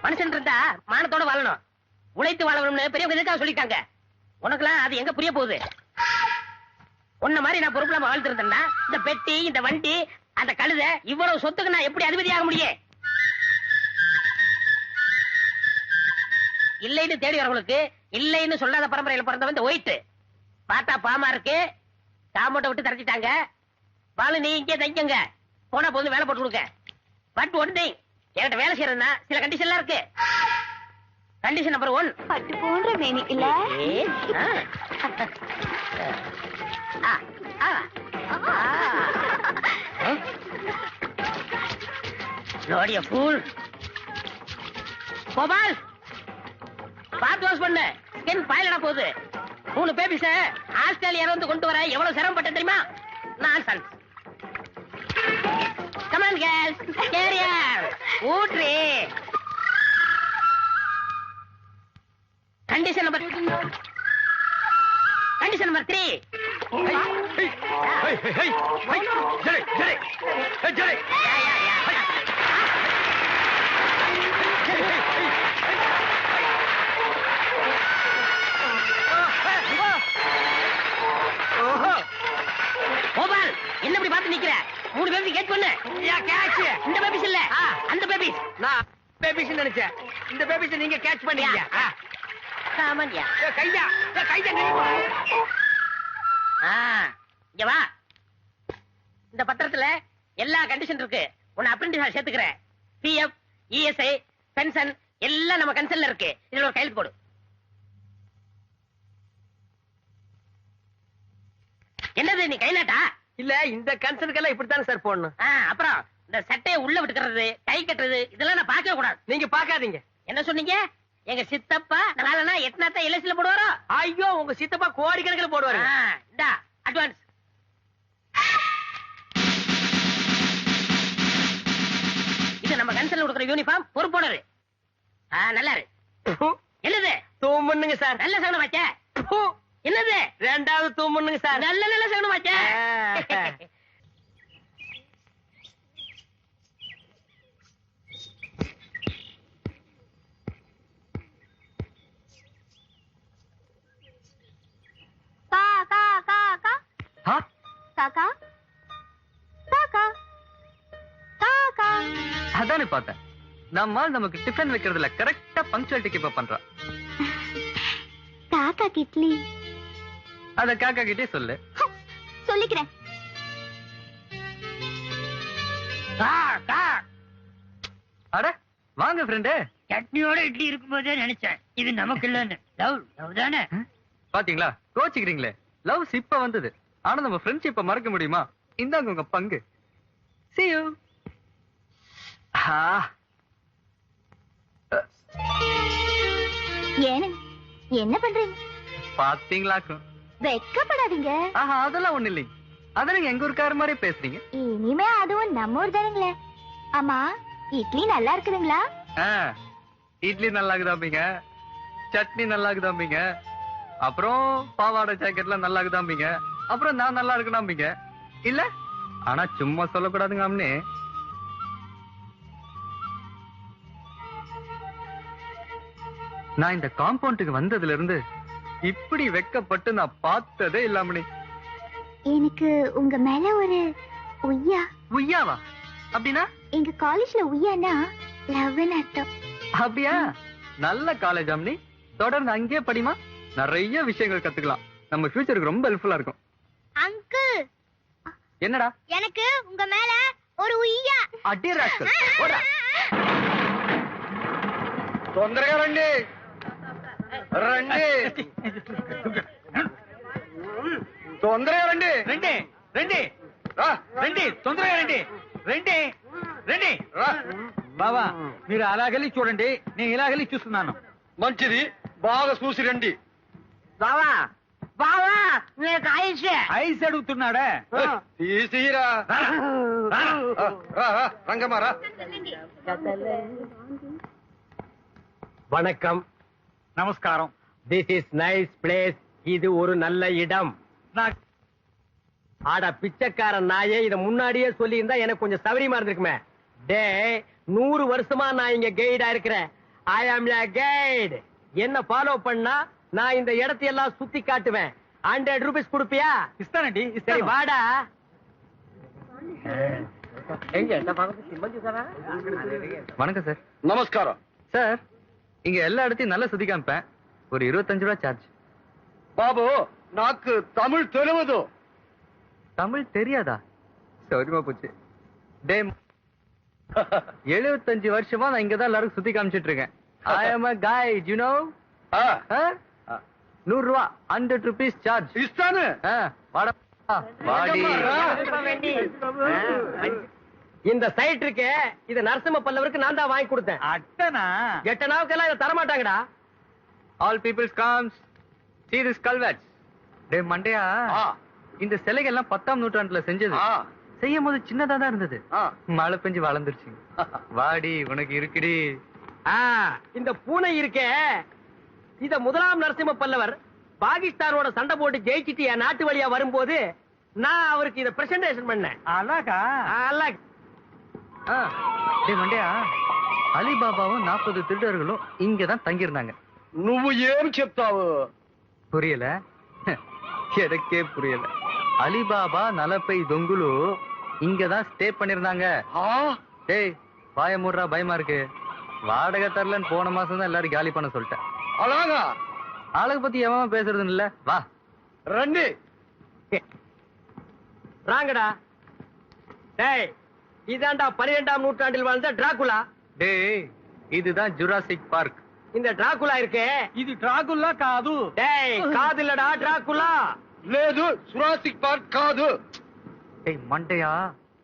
மனுஷன் இருந்தா மானத்தோட வாழணும், உழைத்து வாழணும்னு பெரியவங்க எதுக்காக சொல்லிட்டாங்க. உனக்குலாம் அது எங்க புரிய போகுது? உன்ன மாதிரி நான் பொறுப்பு இல்லாம வாழ்த்து இருந்தேன்னா இந்த பெட்டி, இந்த வண்டி, அந்த கழுத, இவ்வளவு சொத்துக்கு நான் எப்படி அதிபதியாக முடியும்? இல்லைன்னு தேடி வரவங்களுக்கு இல்லைன்னு சொல்லாத பரம்பரையில பிறந்தவன் இந்த ஒயிட். பார்த்தா பாமா இருக்கு, காமௌண்ட விட்டு தரச்சிட்டாங்க. பாலு நீ இங்கே தங்கிங்க, போனா போது வேலை போட்டு கொடுக்க. பட் ஒன் திங், என்கிட்ட வேலை செய்யறதுன்னா சில கண்டிஷன்லாம் இருக்கு. கண்டிஷன் நம்பர் 1, பட்டு போன்ற மேனி இல்ல. லோடிய ஃபூல். கோபால் பாத்து வாஷ் பண்ணு, ஸ்கின் பாயிலடா போகுது. 3 பேபிஸ ஆஸ்திரேலியால வந்து கொண்டு வர எவ்வளவு சிரமப்பட்ட தெரியுமா? Nonsense. Come on girls, career ஊட்ரி. Condition number 3. கோபால் என்ன இப்படி பார்த்து நிக்கிற? 3 பேபி கேட்ச் பண்ணு. இந்த பேபிஸ் இல்ல, அந்த பேபிஸ். நான் பேபிஸ் நினைச்சேன், இந்த பேபிஸ் நீங்க கேட்ச் பண்ணீங்க. சாமான்யா கையா கையா இங்க வா. இந்த பத்திரத்துல எல்லா கண்டிஷன் இருக்கு. உன்னை அப்ரெண்டிஸா சேர்த்துக்கிறேன். பிஎஃப், இஎஸ்ஐ, பென்ஷன் எல்லாம் நம்ம கன்சல்ல இருக்கு. இதுல ஒரு கையெழுத்து போடு. என்னது நீ கை நாட்டா? இல்ல, இந்த கன்சல்கெல்லாம் இப்படித்தானே சார் போடணும். அப்புறம் இந்த சட்டையை உள்ள விட்டுக்கிறது, கை கட்டுறது, இதெல்லாம் நான் பார்க்கவே கூடாது. நீங்க பாக்காதீங்க. என்ன சொன்னீங்க? எங்க சித்தப்பா நாளனா எட்நாத்த எல்எஸ்ல போடுவாரோ? ஐயோ, உங்க சித்தப்பா கோடிக்கணக்கில் போடுவாரு. இந்தா அட்வான்ஸ். இது நம்ம கன்சல்ல கொடுக்குற யூனிஃபார்ம். பொறுப்போடரு. நல்லா இருக்கு. என்னது? தூமுன்னுங்க சார். நல்ல சகுனமாச்சே. என்னது? 2வது தூமுன்னுங்க சார். நல்ல சகுனமாச்சே. அதானே பார்த்தேன். நம்ம நமக்கு டிஃபன் வைக்கிறதுல கரெக்டா பங்க்சுவாலிட்டி கீப் பண்றா. காக்கா கிட்லி. அத காக்கா கிட்டே சொல்லு. சொல்லிக்கிறேன். அட வாங்க ஃப்ரெண்டு. சட்னியோட இட்லி இருக்கும்போதே நினைச்சேன் இது நமக்கு இல்லன்னு. லவ் தானே. பாத்தீங்களா, கோச்சிக்கிறீங்களே. லவ் இப்ப வந்தது, ஆனா நம்ம ஃப்ரெண்ட்ஷிப்பை மறக்க முடியுமா? இந்தாங்க உங்க பங்கு. See you. என்ன பண்றீங்க? பாத்தீங்களாக்கும். வெக்கப்படாதீங்க. அதெல்லாம் ஒண்ணு இல்லைங்க. அத நீங்க எங்க ஊருக்கார மாதிரி பேசுறீங்க. இனிமே அதுவும் நம்ம ஊர் தானுங்களே. ஆமா, இட்லி நல்லா இருக்குதுங்களா? இட்லி நல்லா இருக்குதாம்பீங்க, சட்னி நல்லா இருக்குதாம்பீங்க, அப்புறம் பாவாடை ஜாக்கெட்லாம் நல்லா இருக்குதாம்பீங்க, அப்புறம் நான் நல்லா இருக்கணும்பீங்க. இல்ல ஆனா சும்மா சொல்லக்கூடாதுங்க அம்னே. நான் இந்த காம்பவுண்டுக்கு வந்ததுல இருந்து இப்படி வெக்கப்பட்டு நான் பார்த்ததே இல்லாமணி. எனக்கு உங்க மேல ஒரு உய்யா. உய்யாவா? அப்படின்னா? எங்க காலேஜ்ல உய்யானா லவ்னு அர்த்தம். அப்படியா? நல்ல காலேஜ் அம்னி, தொடர்ந்து அங்கேயே படிமா. நிறைய விஷயங்கள் கத்துக்கலாம். நம்ம ஃபியூச்சருக்கு ரொம்ப ஹெல்ப்ஃபுல்லா இருக்கும். அங்கிள், என்னடா? எனக்கு உங்க மேல ஒரு உய்யா. அடி ராஸ்கல், ஓடா. తొందరగా రండి రండి తొందరగా రండి రండి రండి రండి తొందరగా రండి రండి రండి బావా మీరు అలాగెళ్ళి చూడండి, నేను ఇలాగెళ్ళి చూస్తున్నాను. మంచిది, బాగా చూసి రండి. బావా బావా నీకు ఐస్ ఐస్ అడుగుతున్నాడా? తీసిరా రంగమారా. வணக்கம். நமஸ்காரம். This is nice place. இது ஒரு நல்ல இடம். ஆட பிச்சைக்கார நாயே, இத முன்னாடியே சொல்லி இருந்தா எனக்கு கொஞ்சம் சௌரியமா இருந்திருக்குமே. டே, 100 வருஷமா நான் இங்க கைடா இருக்கிறேன். ஐ ஆம் a கைட். என்ன ஃபாலோ பண்ணா நான் இந்த இடத்தையெல்லாம் சுத்தி காட்டுவேன். 100 ரூபீஸ் கொடுப்பியா? ఇస్తానండి சரி ఇస్తాను. வாடா. வணக்கம் சார். நமஸ்காரம். சார் இங்க எல்லா இடத்தையும் நல்லா சுத்தி காமிப்பேன். ஒரு 25 ரூபா சார்ஜ். బాబు నాకు తమిళ్ తెలియదు. தமிழ் தெரியாதா? சௌரியமா போச்சு. டே 75 வருஷமா நான் இங்கதான் எல்லாரும் சுத்தி காமிச்சிட்டு இருக்கேன். ஐ am a guide, you know? ఆ, 100 ரூபா 100 rupees சார்ஜ். ఇస్తాను. வாடா வாடி. இந்த சைட் இருக்கே இது நரசிம்ம பல்லவருக்கு நான் தான் வாங்கி கொடுத்தேன். అట్టనా? எட்டனாவுக்கெல்லாம் இதை தரமாட்டாங்கடா. All peoples comes see this culverts. டே மண்டையா, ఆ, இந்த சிலைகள் எல்லாம் 10ஆம் நூற்றாண்டுல செஞ்சது. ఆ, செய்யும் போது சின்னதா தான் இருந்தது. ఆ. மழை பெஞ்சு வளர்ந்துருச்சு. வாடி உனக்கு இருக்குடி. இந்த பூனை இருக்கே இத முதலாம் நரசிம்ம பல்லவர் பாகிஸ்தானோட சண்டை போட்டு ஜெயிச்சிட்டு என் நாட்டு வழியா வரும்போது நான் அவருக்கு இத பிரசன்டேஷன் பண்ணேன். అలాగా? டே மண்டையா, அலிபாபாவும் 40 திருடர்களும் இங்கதான் தங்கியிருந்தாங்க. నువ్వు ఏం చెప్తావు? புரியல? எனக்கே புரியல. அலிபாபா நலப்பை தொங்குலு இங்கதான் ஸ்டே பண்ணிருந்தாங்க. ఆ, டேய் வாய மூடுறா, பயமா இருக்கு. வாடகை தரலன்னு போன மாசம் தான் எல்லாரும் காலி பண்ண சொல்லிட்டேன். అలాగా ஆளுக்கு பத்தி எவன் பேசுறது இல்ல. வா రండి. ராங்கடா. டேய் இதாண்டா 12ஆம் நூற்றாண்டில் வாழ்ந்த டிராகுலா. டேய் இதுதான் ஜுராசிக் பார்க். இந்த டிராகுலா இருக்கே ఇది డ్రాగుల్లా కాదు. டேய் காதுலடா டிராகுலா. లేదు సురాసిక్ పార్క్ కాదు. டேய் மண்டையா,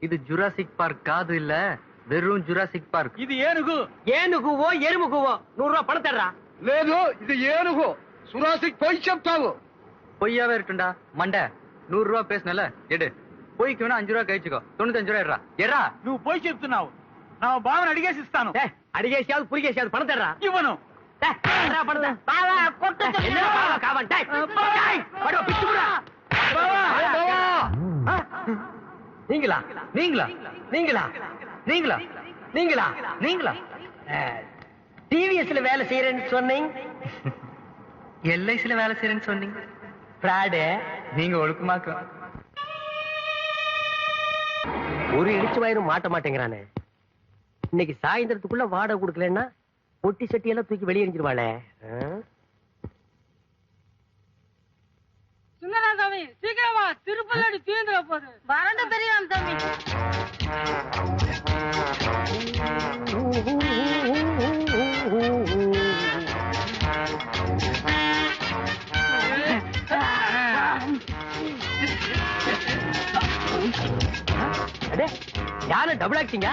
இது ஜுராசிக் பார்க் காது இல்ல, வெறும் ஜுராசிக் பார்க். ఇది ఏనుగు. ஏனுகுவோ எருமுகுவோ 100 ரூபாய் பணம் தர்றா. లేదు ఇది ఏనుగు. సురాసిక్ పోయి చెప్తావు. பொய்யாவே இருக்குண்டா மண்டை. 100 ரூபா பேசுனல எடு. பொய்க்கு வேணா 5 ரூபா கழிச்சுக்கோ. 95 ரூபா எட்ரா எட்ரா. నువ్వు పోయి చెప్తున్నావు. నా బావని అడిగేసి ఇస్తాను. டேய் அடிகேசியாவது புரிகேசியாவது பணம் தர்றா. ఇవ్వను. டேய் தர்றா பணத்தை. பாவா கொட்ட சொல்லு. என்ன பாவா காவன். டேய் டேய் படோ பிச்சு புடா. ఏ బావా? நீங்களா நீங்களா நீங்களா நீங்களா நீங்களா நீங்களா டிவிஎஸ்ல வேலை செய்யறேன்னு சொன்னீங்க. எல்ஐசில வேலை செய்யறேன்னு சொன்னீங்க. பிராடு. நீங்க ஒழுக்கமாக்க. ஒரு இடிச்சு வயிறும் மாட்ட மாட்டேங்கிறானே. இன்னைக்கு சாயந்தரத்துக்குள்ள வாடகை கொடுக்கலன்னா பொட்டி சட்டி எல்லாம் தூக்கி வெளியே எரிஞ்சிருவாளே. சுந்தராசாமி சீக்கிரமா திருப்பதி தீர்ந்துட போகுது. வறண்ட தெரியும் சாமி. அடே யானை டபுள் ஆக்டிங்க.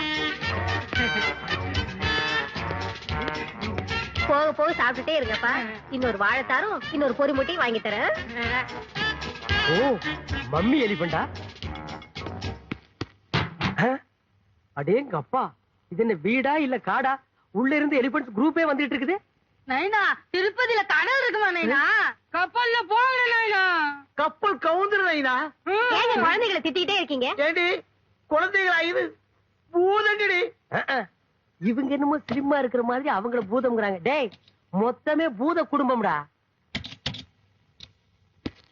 போக போக சாப்பிட்டுட்டே இருங்கப்பா. இன்னொரு வாழைத்தாரும் இன்னொரு பொறி முட்டையும் வாங்கி தரேன். ஓ மம்மி எலிபண்டா. அடேங்க அப்பா, இது என்ன வீடா இல்ல காடா? உள்ள இருந்து எலிபென்ட்ஸ் குரூப்பே வந்துட்டு இருக்குது. நைனா திருப்பதியில கடல் இருக்குமா நைனா? கப்பல்ல போகல நைனா. கப்பல் கவுந்துரு நைனா. ஏங்க குழந்தைகளை திட்டிகிட்டே இருக்கீங்க? ஏண்டி குழந்தைகளா இது? பூதங்கடி. இவங்க என்னமோ ஸ்லிம்மா இருக்கிற மாதிரி அவங்கள பூதம்ங்கறாங்க. டேய் மொத்தமே பூத குடும்பம்டா.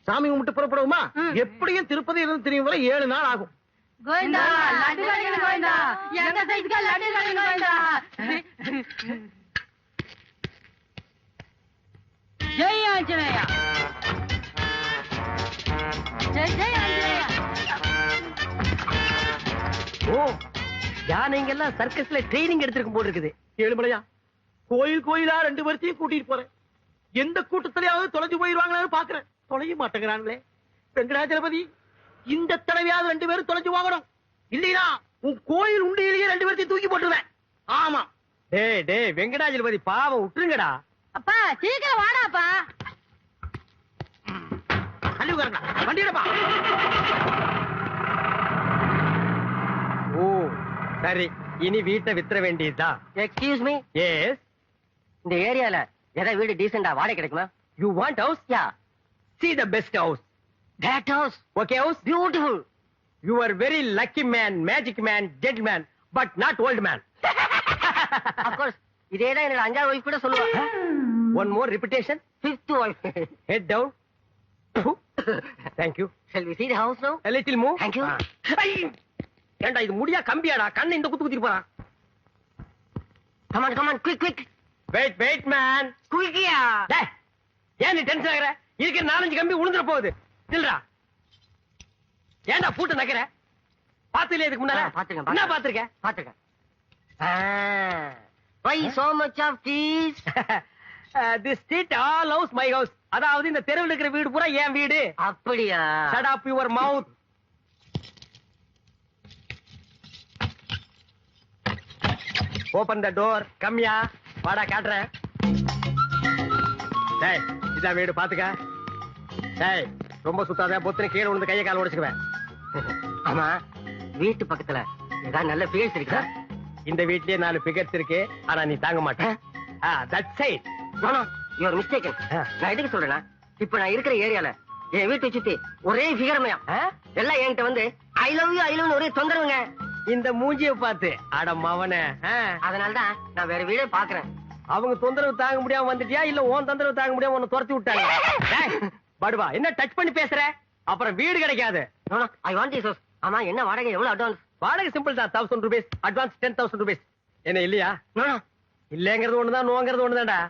சாமி கும்பிட்டு புறப்படுவோமா? எப்படியும் திருப்பதி இருந்து திரும்பி வர 7 நாள் ஆகும். கோவிந்தா லட்டு கடைக்கு கோவிந்தா. எங்க சைஸ்க்கு லட்டு கடைக்கு கோவிந்தா. ஜெய் ஆஞ்சநேயா. ஜெய் ஜெய் ஆஞ்சநேயா. ஓ யானைங்க எல்லாம் சர்க்கஸ்ல ட்ரைனிங் எடுத்திருக்கும் போல இருக்குது. ஏழுமலையா கோயில் கோயிலா 2 பேர்த்தையும் கூட்டிட்டு போறேன். எந்த கூட்டத்திலேயாவது தொலைஞ்சு போயிருவாங்களான்னு பாக்குறேன். தொலைய மாட்டேங்கிறாங்களே. வெங்கடாஜலபதி இந்த தடவையாவது 2 பேரும் தொலைஞ்சு வாங்கணும். இல்லையா உன் கோயில் உண்டியிலேயே 2 பேர்த்தையும் தூக்கி போட்டுருவேன். ஆமா. டேய் டேய் வெங்கடாஜலபதி பாவம் விட்டுருங்கடா. அப்பா சீக்கிரம் வாடாப்பா. தள்ளி உட்காருங்க. வண்டியிடப்பா. ஓ சரி, இனி வீட்டை வித்துற வேண்டியதுதான். Excuse me, yes. இந்த ஏரியால ஏதாவது வீடு டீசெண்டா வாடகை கிடைக்குமா? You want house? Yeah. See the best house. That house. Okay house? Beautiful. You are very lucky man, magic man, gentleman, but not old man. Of course. இதேதான் என்னோட 5வது ஒய்ஃப் கூட சொல்லுவா. One more repetition. 5th wife. Head down. Thank you. Shall we see the house now? A little move. Thank you. ஏண்டா இது முடியா கம்பியாடா? கண்ணை இந்த குத்து குத்திட்டு போறான். Come on, quick. Wait man. குயிக்கியா. டேய், ஏன் நீ டென்ஷன் ஆகுற? இதுக்கு 4-5 கம்பி உளுந்துற போகுது. இல்லடா. ஏண்டா பூட்டு நக்கற? பாத்துல இதுக்கு முன்னால? பாத்துங்க. என்ன பாத்துக்க? பாத்துங்க. Why so much of cheese? This street all house my house. அதாவது இந்த தெருவில் இருக்கிற வீடு பூரா என் வீடு. அப்படியா? Shut up your mouth. Open the door. கம்மியா. வாடா காட்டுறேன். டேய், இதான் வீடு பாத்துக்க. டேய், ரொம்ப சுத்தாத, பொத்துன கீழே விழுந்து கையை கால உடைச்சுக்குவேன். ஆமா, வீட்டு பக்கத்துல ஏதாவது நல்ல பிளேஸ் இருக்கா? இந்த வீட்லயே 4 பிகர்ஸ் இருக்கு. ஆனா நீ தாங்க மாட்டேன். That's it. No, you are mistaken. நான் எதுக்கு சொல்றேன்னா, இப்ப நான் இருக்கிற ஏரியால என் வீட்டை சுத்தி ஒரே ஃபிகர்மையா எல்லாம் என்கிட்ட வந்து ஐ லவ் யூ ஒரே தொந்தரவுங்க. இந்த மூஞ்சிய பார்த்து அட மவனே. அதனாலதான் நான் வேற வீடே பாக்குறேன். அவங்க தொந்தரவு தாங்க முடியாம வந்துட்டியா இல்ல உன் தொந்தரவு தாங்க முடியாம உன்னை துரத்தி விட்டாங்க? டேய், படுவா, என்ன டச் பண்ணி பேசுற? அப்புறம் வீடு கிடைக்காது. I want this house. ஆமா, என்ன வாடகை எவ்வளவு அட்வான்ஸ்? வாடகை சிம்பிள் தான். 1000 rupees அட்வான்ஸ். 10,000 rupees. என்ன இல்லையா? இல்லங்கிறது ஒண்ணுதான், நோங்கிறது ஒண்ணுதான்டா.